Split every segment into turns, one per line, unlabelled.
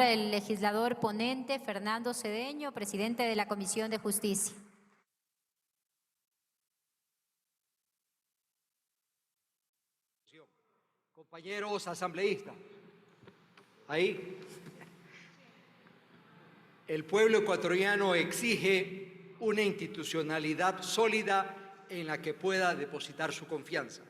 palabra el legislador ponente Fernando Cedeño, presidente de la Comisión de Justicia.
Compañeros asambleístas, ahí el pueblo ecuatoriano exige una institucionalidad sólida en la que pueda depositar su confianza.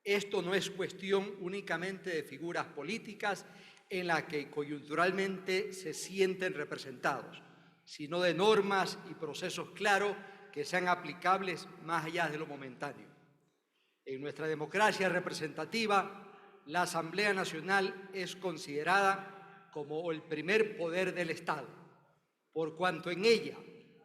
Esto no es cuestión únicamente de figuras políticas en las que coyunturalmente se sienten representados, sino de normas y procesos claros que sean aplicables más allá de lo momentáneo. En nuestra democracia representativa, la Asamblea Nacional es considerada como el primer poder del Estado, por cuanto en ella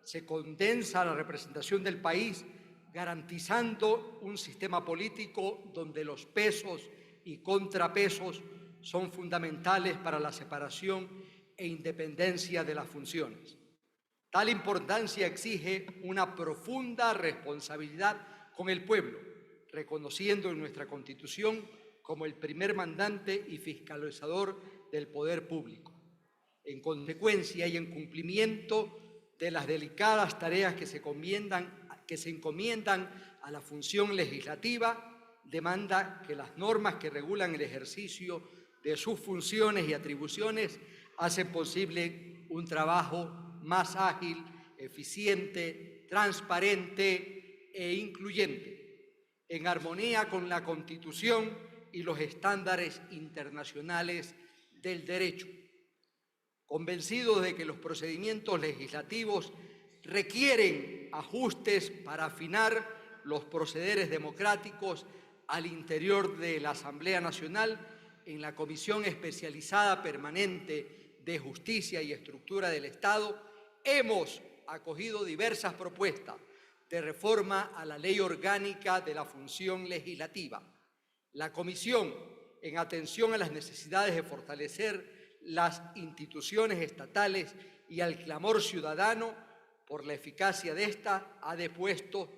se condensa la representación del país, garantizando un sistema político donde los pesos y contrapesos son fundamentales para la separación e independencia de las funciones. Tal importancia exige una profunda responsabilidad con el pueblo, reconociendo en nuestra Constitución como el primer mandante y fiscalizador del poder público. En consecuencia y en cumplimiento de las delicadas tareas que se encomiendan a la función legislativa, demanda que las normas que regulan el ejercicio de sus funciones y atribuciones hacen posible un trabajo más ágil, eficiente, transparente e incluyente, en armonía con la Constitución y los estándares internacionales del derecho. Convencidos de que los procedimientos legislativos requieren ajustes para afinar los procederes democráticos al interior de la Asamblea Nacional, en la Comisión Especializada Permanente de Justicia y Estructura del Estado, hemos acogido diversas propuestas de reforma a la Ley Orgánica de la Función Legislativa. La Comisión, en atención a las necesidades de fortalecer las instituciones estatales y al clamor ciudadano por la eficacia de esta, ha depuesto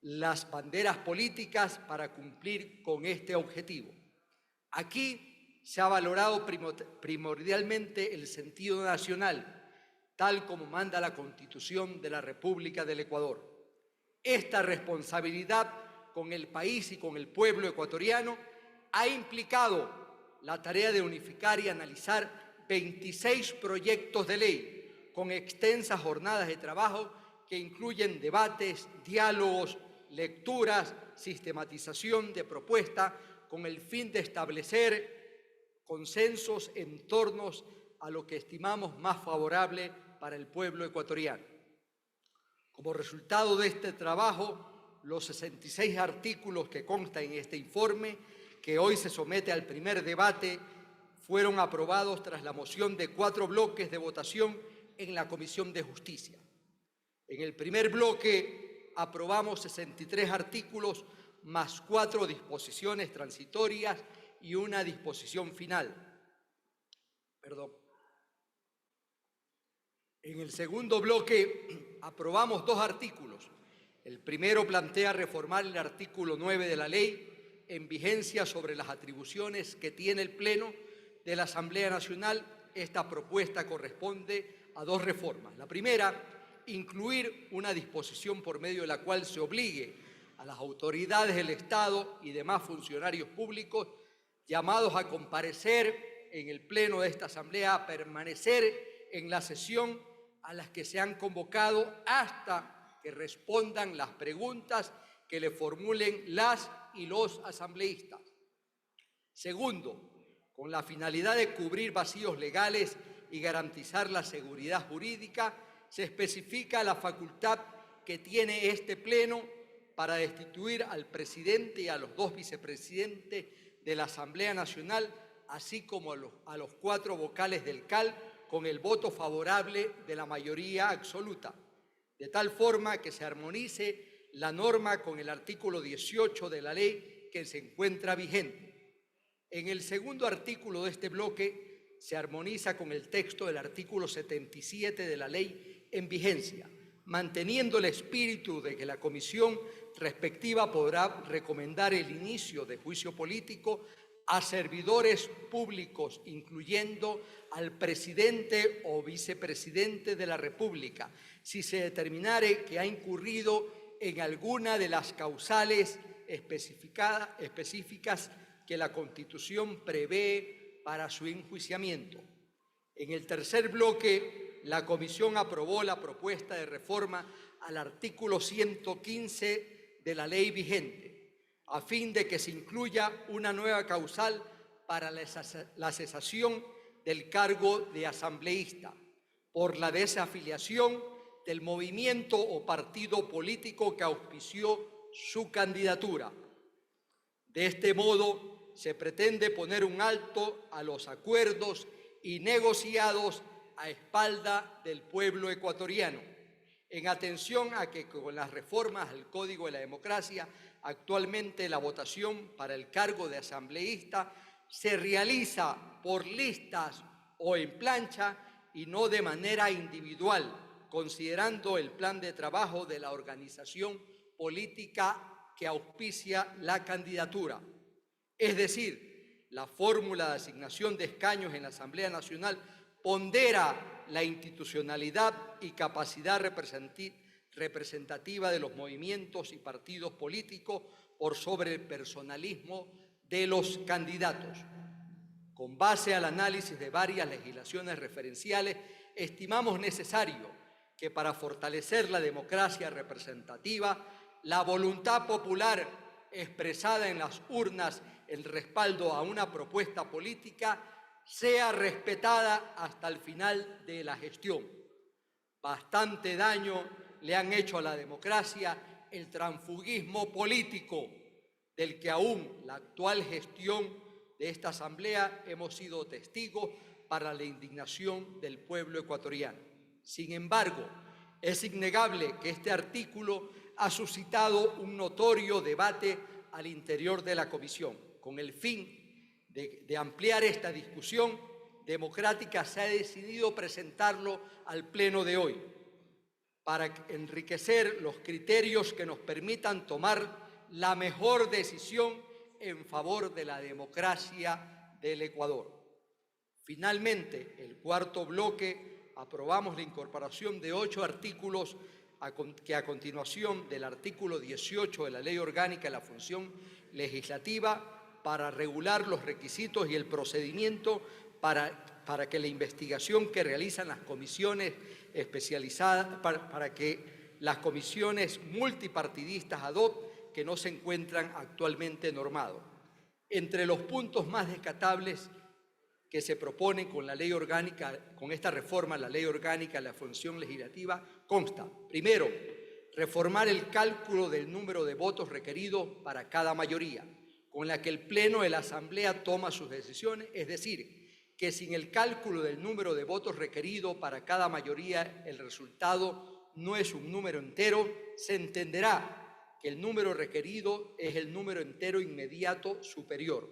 las banderas políticas para cumplir con este objetivo. Aquí se ha valorado primordialmente el sentido nacional, tal como manda la Constitución de la República del Ecuador. Esta responsabilidad con el país y con el pueblo ecuatoriano ha implicado la tarea de unificar y analizar 26 proyectos de ley con extensas jornadas de trabajo que incluyen debates, diálogos, lecturas, sistematización de propuestas con el fin de establecer consensos en torno a lo que estimamos más favorable para el pueblo ecuatoriano. Como resultado de este trabajo, los 66 artículos que constan en este informe, que hoy se somete al primer debate, fueron aprobados tras la moción de 4 bloques de votación en la Comisión de Justicia. En el primer bloque aprobamos 63 artículos más 4 disposiciones transitorias y una disposición final. En el segundo bloque aprobamos 2 artículos. El primero plantea reformar el artículo 9 de la ley en vigencia sobre las atribuciones que tiene el Pleno de la Asamblea Nacional. Esta propuesta corresponde a 2 reformas. La primera, incluir una disposición por medio de la cual se obligue a las autoridades del Estado y demás funcionarios públicos llamados a comparecer en el Pleno de esta Asamblea a permanecer en la sesión a las que se han convocado hasta que respondan las preguntas que le formulen las y los asambleístas. Segundo, con la finalidad de cubrir vacíos legales y garantizar la seguridad jurídica, se especifica la facultad que tiene este Pleno para destituir al presidente y a los 2 vicepresidentes de la Asamblea Nacional, así como a los 4 vocales del CAL, con el voto favorable de la mayoría absoluta, de tal forma que se armonice la norma con el artículo 18 de la ley que se encuentra vigente. En el segundo artículo de este bloque se armoniza con el texto del artículo 77 de la ley en vigencia, manteniendo el espíritu de que la comisión respectiva podrá recomendar el inicio de juicio político a servidores públicos, incluyendo al presidente o vicepresidente de la República, si se determinare que ha incurrido en alguna de las causales específicas que la Constitución prevé para su enjuiciamiento. En el tercer bloque, la Comisión aprobó la propuesta de reforma al artículo 115 de la ley vigente, a fin de que se incluya una nueva causal para la cesación del cargo de asambleísta por la desafiliación del movimiento o partido político que auspició su candidatura. De este modo, se pretende poner un alto a los acuerdos y negociados a espalda del pueblo ecuatoriano, en atención a que con las reformas al Código de la Democracia, actualmente la votación para el cargo de asambleísta se realiza por listas o en plancha y no de manera individual, considerando el plan de trabajo de la organización política que auspicia la candidatura. Es decir, la fórmula de asignación de escaños en la Asamblea Nacional pondera la institucionalidad y capacidad representativa de los movimientos y partidos políticos por sobre el personalismo de los candidatos. Con base al análisis de varias legislaciones referenciales, estimamos necesario que para fortalecer la democracia representativa, la voluntad popular expresada en las urnas, el respaldo a una propuesta política, sea respetada hasta el final de la gestión. Bastante daño le han hecho a la democracia el transfugismo político, del que aún la actual gestión de esta Asamblea hemos sido testigos para la indignación del pueblo ecuatoriano. Sin embargo, es innegable que este artículo ha suscitado un notorio debate al interior de la Comisión. Con el fin de ampliar esta discusión democrática, se ha decidido presentarlo al Pleno de hoy para enriquecer los criterios que nos permitan tomar la mejor decisión en favor de la democracia del Ecuador. Finalmente, el cuarto bloque, aprobamos la incorporación de 8 artículos que a continuación del artículo 18 de la Ley Orgánica de la Función Legislativa para regular los requisitos y el procedimiento para que la investigación que realizan las comisiones especializadas, para que las comisiones multipartidistas ad hoc que no se encuentran actualmente normados. Entre los puntos más destacables que se proponen con la ley orgánica, con esta reforma a la Ley Orgánica de la Función Legislativa, consta, primero, reformar el cálculo del número de votos requeridos para cada mayoría, con la que el Pleno de la Asamblea toma sus decisiones, es decir, que sin el cálculo del número de votos requerido para cada mayoría el resultado no es un número entero, se entenderá que el número requerido es el número entero inmediato superior,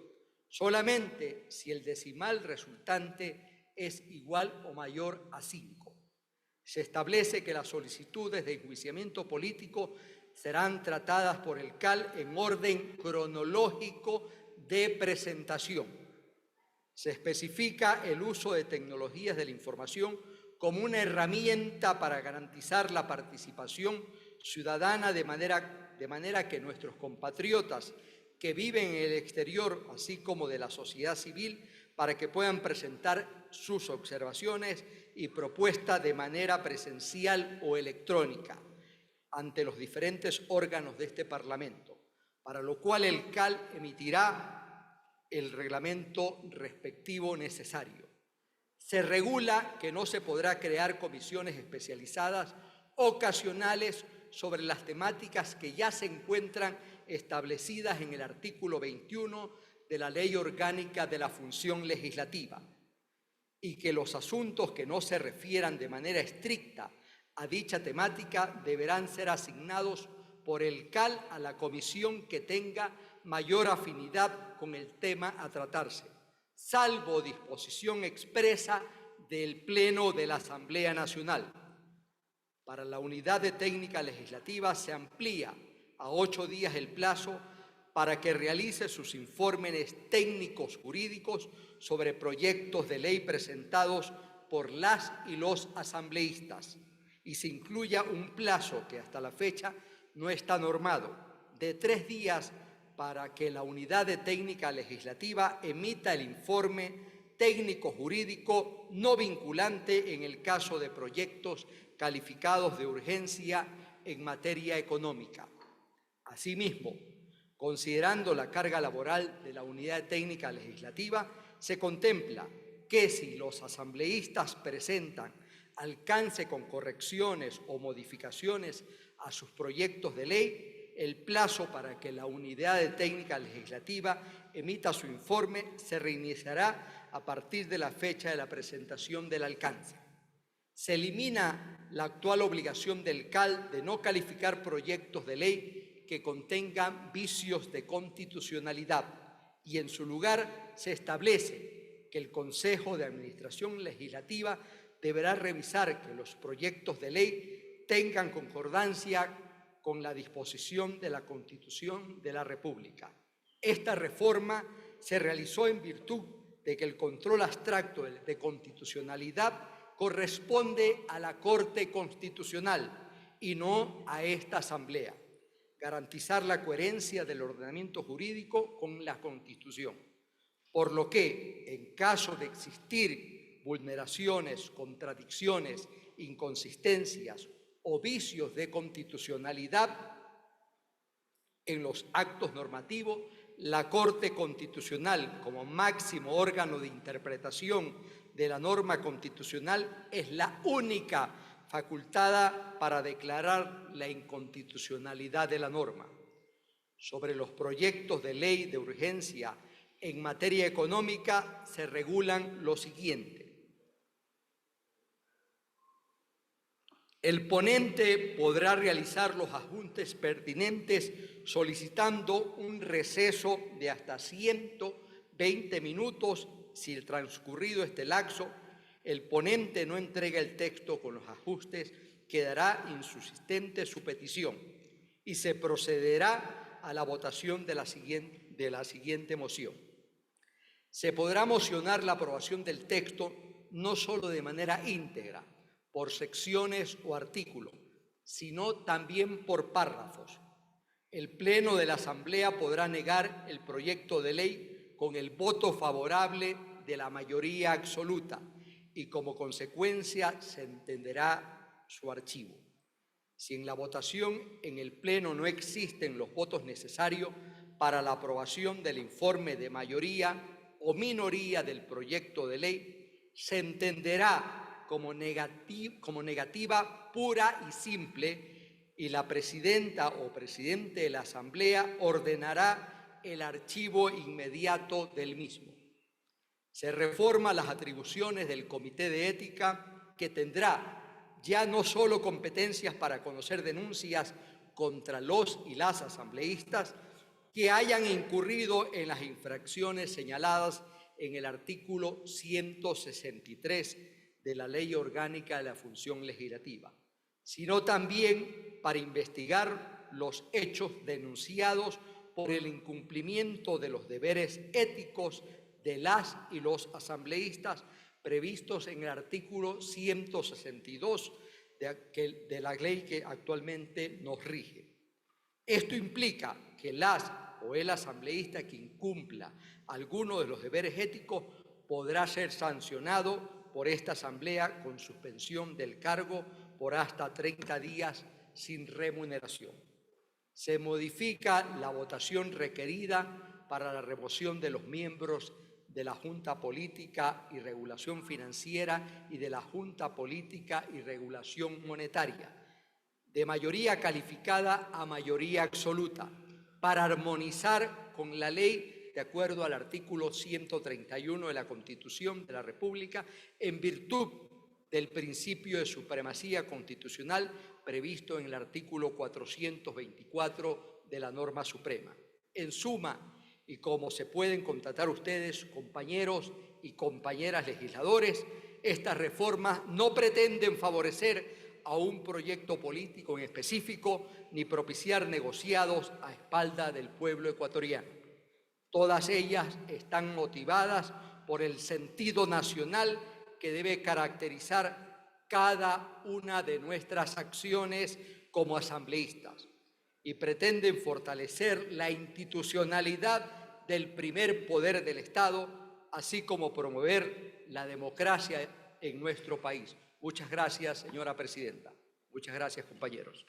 solamente si el decimal resultante es igual o mayor a 5. Se establece que las solicitudes de enjuiciamiento político serán tratadas por el CAL en orden cronológico de presentación. Se especifica el uso de tecnologías de la información como una herramienta para garantizar la participación ciudadana de manera que nuestros compatriotas que viven en el exterior, así como de la sociedad civil, para que puedan presentar sus observaciones y propuestas de manera presencial o electrónica ante los diferentes órganos de este Parlamento, para lo cual el CAL emitirá el reglamento respectivo necesario. Se regula que no se podrá crear comisiones especializadas ocasionales sobre las temáticas que ya se encuentran establecidas en el artículo 21 de la Ley Orgánica de la Función Legislativa, y que los asuntos que no se refieran de manera estricta a dicha temática deberán ser asignados por el CAL a la comisión que tenga mayor afinidad con el tema a tratarse, salvo disposición expresa del Pleno de la Asamblea Nacional. Para la unidad de técnica legislativa se amplía a 8 días el plazo para que realice sus informes técnicos jurídicos sobre proyectos de ley presentados por las y los asambleístas, y se incluya un plazo que hasta la fecha no está normado, de 3 días para que la Unidad de Técnica Legislativa emita el informe técnico jurídico no vinculante en el caso de proyectos calificados de urgencia en materia económica. Asimismo, considerando la carga laboral de la Unidad Técnica Legislativa, se contempla que si los asambleístas presentan alcance con correcciones o modificaciones a sus proyectos de ley, el plazo para que la Unidad de Técnica Legislativa emita su informe se reiniciará a partir de la fecha de la presentación del alcance. Se elimina la actual obligación del CAL de no calificar proyectos de ley que contengan vicios de constitucionalidad y en su lugar se establece que el Consejo de Administración Legislativa deberá revisar que los proyectos de ley tengan concordancia con la disposición de la Constitución de la República. Esta reforma se realizó en virtud de que el control abstracto de constitucionalidad corresponde a la Corte Constitucional y no a esta Asamblea. Garantizar la coherencia del ordenamiento jurídico con la Constitución, por lo que, en caso de existir vulneraciones, contradicciones, inconsistencias o vicios de constitucionalidad en los actos normativos, la Corte Constitucional, como máximo órgano de interpretación de la norma constitucional, es la única facultada para declarar la inconstitucionalidad de la norma. Sobre los proyectos de ley de urgencia en materia económica se regulan lo siguiente. El ponente podrá realizar los ajustes pertinentes solicitando un receso de hasta 120 minutos si el transcurrido este lapso el ponente no entrega el texto con los ajustes, quedará insubsistente su petición y se procederá a la votación de la siguiente moción. Se podrá mocionar la aprobación del texto no solo de manera íntegra, por secciones o artículos, sino también por párrafos. El Pleno de la Asamblea podrá negar el proyecto de ley con el voto favorable de la mayoría absoluta y como consecuencia se entenderá su archivo. Si en la votación en el Pleno no existen los votos necesarios para la aprobación del informe de mayoría o minoría del proyecto de ley, se entenderá como negativa pura y simple y la presidenta o presidente de la Asamblea ordenará el archivo inmediato del mismo. Se reforma las atribuciones del Comité de Ética, que tendrá ya no solo competencias para conocer denuncias contra los y las asambleístas que hayan incurrido en las infracciones señaladas en el artículo 163 de la Ley Orgánica de la Función Legislativa, sino también para investigar los hechos denunciados por el incumplimiento de los deberes éticos de las y los asambleístas previstos en el artículo 162 de la ley que actualmente nos rige. Esto implica que las o el asambleísta que incumpla alguno de los deberes éticos podrá ser sancionado por esta Asamblea con suspensión del cargo por hasta 30 días sin remuneración. Se modifica la votación requerida para la remoción de los miembros de la Junta Política y Regulación Financiera y de la Junta Política y Regulación Monetaria, de mayoría calificada a mayoría absoluta, para armonizar con la ley de acuerdo al artículo 131 de la Constitución de la República, en virtud del principio de supremacía constitucional previsto en el artículo 424 de la norma suprema. En suma, y como se pueden constatar ustedes, compañeros y compañeras legisladores, estas reformas no pretenden favorecer a un proyecto político en específico, ni propiciar negociados a espalda del pueblo ecuatoriano. Todas ellas están motivadas por el sentido nacional que debe caracterizar cada una de nuestras acciones como asambleístas y pretenden fortalecer la institucionalidad del primer poder del Estado, así como promover la democracia en nuestro país. Muchas gracias, señora presidenta. Muchas gracias, compañeros.